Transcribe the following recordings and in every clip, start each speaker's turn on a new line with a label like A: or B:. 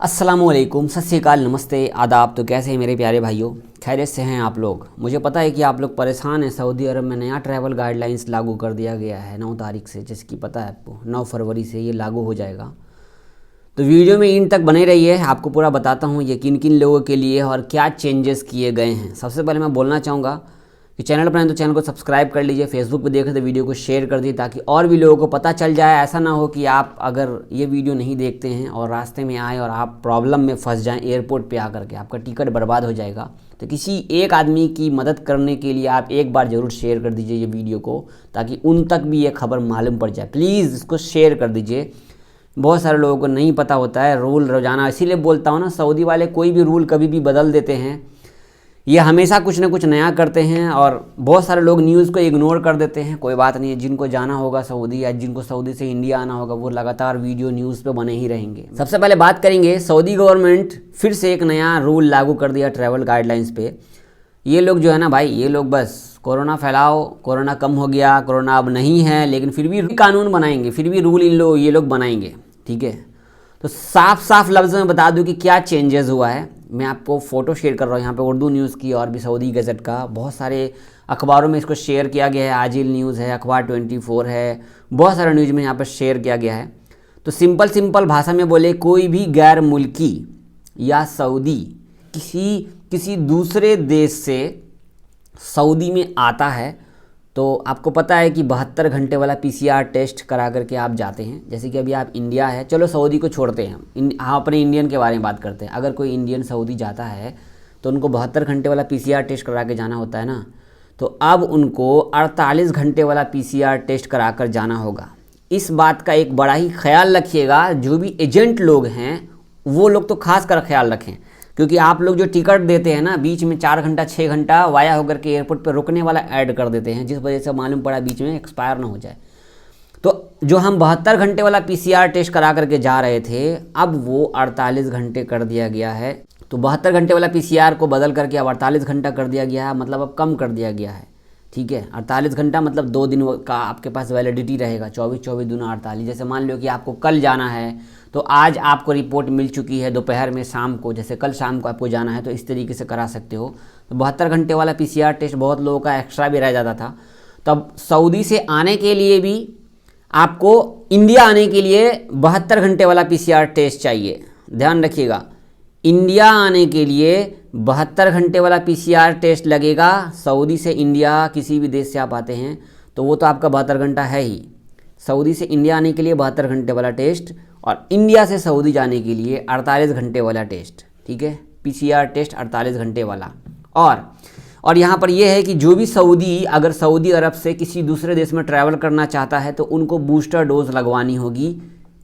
A: अस्सलामुअलैकुम, सत श्री अकाल, नमस्ते, आदाब। तो कैसे हैं मेरे प्यारे भाइयों? खैरियत से हैं आप लोग? मुझे पता है कि आप लोग परेशान हैं। सऊदी अरब में नया ट्रैवल गाइडलाइंस लागू कर दिया गया है 9 तारीख से, जैसे कि पता है आपको 9 फरवरी से ये लागू हो जाएगा। तो वीडियो में इन तक बने रहिए, आपको पूरा बताता हूँ ये किन किन लोगों के लिए और क्या चेंजेस किए गए हैं। सबसे पहले मैं बोलना चाहूँगा कि चैनल पर हैं तो चैनल को सब्सक्राइब कर लीजिए, फेसबुक पे देख रहे तो वीडियो को शेयर कर दीजिए ताकि और भी लोगों को पता चल जाए। ऐसा ना हो कि आप अगर ये वीडियो नहीं देखते हैं और रास्ते में आए और आप प्रॉब्लम में फंस जाएं एयरपोर्ट पे आकर के, आपका टिकट बर्बाद हो जाएगा। तो किसी एक आदमी की मदद करने के लिए आप एक बार ज़रूर शेयर कर दीजिए ये वीडियो को, ताकि उन तक भी ये खबर मालूम पड़ जाए। प्लीज़ इसको शेयर कर दीजिए। बहुत सारे लोगों को नहीं पता होता है रूल रोज़ाना, इसीलिए बोलता हूँ ना, सऊदी वाले कोई भी रूल कभी भी बदल देते हैं। ये हमेशा कुछ ना कुछ नया करते हैं और बहुत सारे लोग न्यूज़ को इग्नोर कर देते हैं। कोई बात नहीं है, जिनको जाना होगा सऊदी या जिनको सऊदी से इंडिया आना होगा वो लगातार वीडियो न्यूज़ पे बने ही रहेंगे। सबसे पहले बात करेंगे, सऊदी गवर्नमेंट फिर से एक नया रूल लागू कर दिया ट्रैवल गाइडलाइंस पे। ये लोग जो है ना भाई, ये लोग बस कोरोना फैलाओ, कोरोना कम हो गया, कोरोना अब नहीं है, लेकिन फिर भी कानून बनाएंगे, फिर भी रूल ये लोग बनाएंगे। ठीक है, तो साफ साफ लफ्ज़ में बता दूं कि क्या चेंजेस हुआ है। मैं आपको फ़ोटो शेयर कर रहा हूँ यहाँ पे, उर्दू न्यूज़ की और भी सऊदी गज़ट का। बहुत सारे अखबारों में इसको शेयर किया गया है, आजिल न्यूज़ है, अखबार 24 है, बहुत सारे न्यूज़ में यहाँ पर शेयर किया गया है। तो सिंपल भाषा में बोले, कोई भी गैर मुल्की या सऊदी किसी दूसरे देश से सऊदी में आता है तो आपको पता है कि 72 घंटे वाला PCR टेस्ट करा करके आप जाते हैं। जैसे कि अभी आप इंडिया है, चलो सऊदी को छोड़ते हैं हम, हाँ अपने इंडियन के बारे में बात करते हैं। अगर कोई इंडियन सऊदी जाता है तो उनको 72 घंटे वाला PCR टेस्ट करा के जाना होता है ना, तो अब उनको 48 घंटे वाला PCR टेस्ट करा कर जाना होगा। इस बात का एक बड़ा ही ख्याल रखिएगा, जो भी एजेंट लोग हैं वो लोग तो खास कर ख्याल रखें, क्योंकि आप लोग जो टिकट देते हैं ना, बीच में 4 घंटा 6 घंटा वाया होकर के एयरपोर्ट पर रुकने वाला ऐड कर देते हैं, जिस वजह से मालूम पड़ा बीच में एक्सपायर ना हो जाए। तो जो हम 72 घंटे वाला PCR टेस्ट करा करके जा रहे थे, अब वो 48 घंटे कर दिया गया है। तो 72 घंटे वाला PCR को बदल करके अब 48 घंटा कर दिया गया है, मतलब अब कम कर दिया गया है। ठीक है, 48 घंटा मतलब 2 दिन का आपके पास वैलिडिटी रहेगा, 24 दूना 48। जैसे मान लो कि आपको कल जाना है तो आज आपको रिपोर्ट मिल चुकी है दोपहर में, शाम को, जैसे कल शाम को आपको जाना है तो इस तरीके से करा सकते हो। तो 72 घंटे वाला PCR टेस्ट बहुत लोगों का एक्स्ट्रा भी रह जाता था। तब सऊदी से आने के लिए भी आपको इंडिया आने के लिए 72 घंटे वाला PCR टेस्ट चाहिए। ध्यान रखिएगा, इंडिया आने के लिए 72 घंटे वाला PCR टेस्ट लगेगा। सऊदी से इंडिया किसी भी देश से आप आते हैं तो वो तो आपका 72 घंटा है ही। सऊदी से इंडिया आने के लिए 72 घंटे वाला टेस्ट और इंडिया से सऊदी जाने के लिए 48 घंटे वाला टेस्ट। ठीक है, PCR टेस्ट 48 घंटे वाला। और यहाँ पर यह है कि जो भी सऊदी अगर सऊदी अरब से किसी दूसरे देश में ट्रैवल करना चाहता है तो उनको बूस्टर डोज लगवानी होगी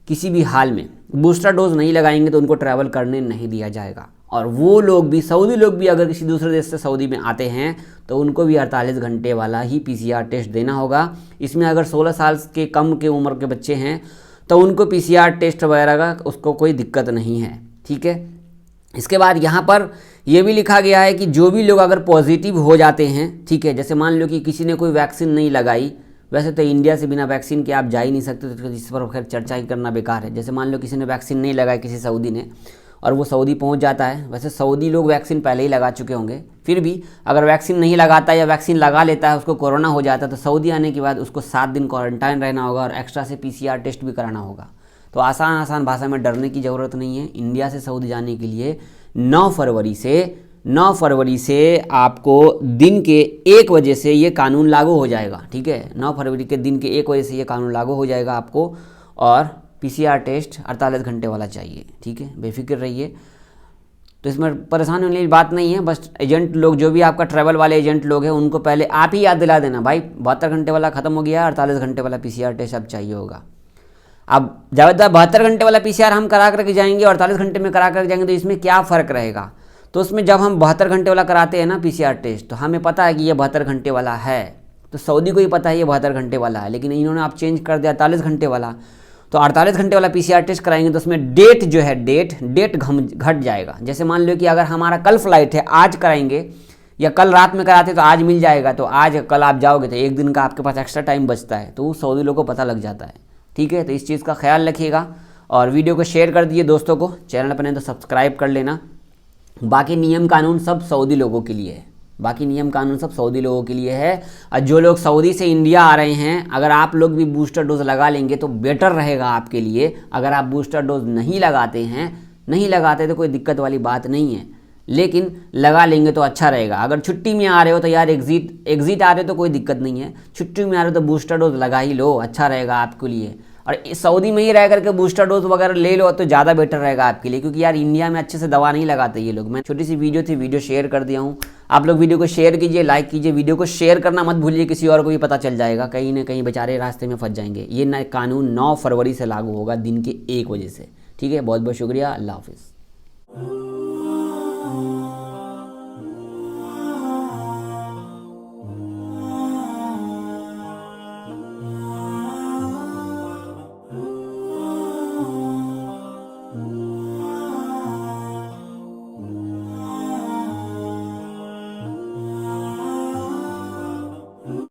A: किसी भी हाल में। बूस्टर डोज नहीं लगाएंगे तो उनको ट्रैवल करने नहीं दिया जाएगा। और वो लोग भी, सऊदी लोग भी अगर किसी दूसरे देश से सऊदी में आते हैं तो उनको भी 48 घंटे वाला ही PCR टेस्ट देना होगा। इसमें अगर 16 साल के कम के उम्र के बच्चे हैं तो उनको PCR टेस्ट वगैरह का उसको कोई दिक्कत नहीं है। ठीक है, इसके बाद यहाँ पर यह भी लिखा गया है कि जो भी लोग अगर पॉजिटिव हो जाते हैं, ठीक है, जैसे मान लो कि किसी ने कोई वैक्सीन नहीं लगाई, वैसे तो इंडिया से बिना वैक्सीन के आप जा ही नहीं सकते, तो इस पर खैर चर्चा ही करना बेकार है। जैसे मान लो किसी ने वैक्सीन नहीं लगाई, किसी सऊदी ने, और वो सऊदी पहुंच जाता है, वैसे सऊदी लोग वैक्सीन पहले ही लगा चुके होंगे, फिर भी अगर वैक्सीन नहीं लगाता या वैक्सीन लगा लेता है, उसको कोरोना हो जाता है, तो सऊदी आने के बाद उसको 7 दिन क्वारंटाइन रहना होगा और एक्स्ट्रा से PCR टेस्ट भी कराना होगा। तो आसान भाषा में डरने की ज़रूरत नहीं है। इंडिया से सऊदी जाने के लिए 9 फरवरी से आपको दिन के 1 बजे से ये कानून लागू हो जाएगा। ठीक है, 9 फरवरी के दिन के 1 बजे से ये कानून लागू हो जाएगा आपको, और PCR टेस्ट 48 घंटे वाला चाहिए। ठीक है, बेफिक्र रहिए। तो इसमें परेशान होने की बात नहीं है। बस एजेंट लोग, जो भी आपका ट्रैवल वाले एजेंट लोग हैं, उनको पहले आप ही याद दिला देना, भाई 72 घंटे वाला ख़त्म हो गया, 48 घंटे वाला PCR टेस्ट अब चाहिए होगा। अब ज़्यादा 72 घंटे वाला PCR हम करा करके जाएंगे और 48 घंटे में करा करके जाएंगे, तो इसमें क्या फ़र्क रहेगा? तो उसमें जब हम 72 घंटे वाला कराते हैं ना PCR टेस्ट, तो हमें पता है कि ये 72 घंटे वाला है, तो सऊदी को ही पता है ये 72 घंटे वाला है, लेकिन इन्होंने आप चेंज कर दिया 48 घंटे वाला। तो 48 घंटे वाला PCR टेस्ट कराएंगे तो उसमें डेट जो है, डेट घट जाएगा। जैसे मान लो कि अगर हमारा कल फ्लाइट है, आज कराएंगे या कल रात में कराते तो आज मिल जाएगा, तो आज कल आप जाओगे तो 1 दिन का आपके पास एक्स्ट्रा टाइम बचता है, तो सऊदी लोगों को पता लग जाता है। ठीक है, तो इस चीज़ का ख्याल रखिएगा। और वीडियो को शेयर कर दिए दोस्तों को, चैनल पर नहीं तो सब्सक्राइब कर लेना। बाकी नियम कानून सब सऊदी लोगों के लिए है, बाकी नियम कानून सब सऊदी लोगों के लिए है। और जो लोग सऊदी से इंडिया आ रहे हैं, अगर आप लोग भी बूस्टर डोज लगा लेंगे तो बेटर रहेगा आपके लिए। अगर आप बूस्टर डोज नहीं लगाते तो कोई दिक्कत वाली बात नहीं है, लेकिन लगा लेंगे तो अच्छा रहेगा। अगर छुट्टी में आ रहे हो तो यार एग्जिट आ रहे हो तो कोई दिक्कत नहीं है, छुट्टी में आ रहे हो तो बूस्टर डोज लगा ही लो, अच्छा रहेगा आपके लिए। और सऊदी में ही रह करके बूस्टर डोज वगैरह ले लो तो ज़्यादा बेटर रहेगा आपके लिए, क्योंकि यार इंडिया में अच्छे से दवा नहीं लगाते ये लोग। मैं छोटी सी वीडियो थी, वीडियो शेयर कर दिया हूँ। आप लोग वीडियो को शेयर कीजिए, लाइक कीजिए, वीडियो को शेयर करना मत भूलिए, किसी और को भी पता चल जाएगा, कहीं ना कहीं बेचारे रास्ते में फंस जाएंगे। ये नया कानून 9 फरवरी से लागू होगा दिन के 1 बजे से। ठीक है, बहुत बहुत शुक्रिया, अल्लाह हाफिज़।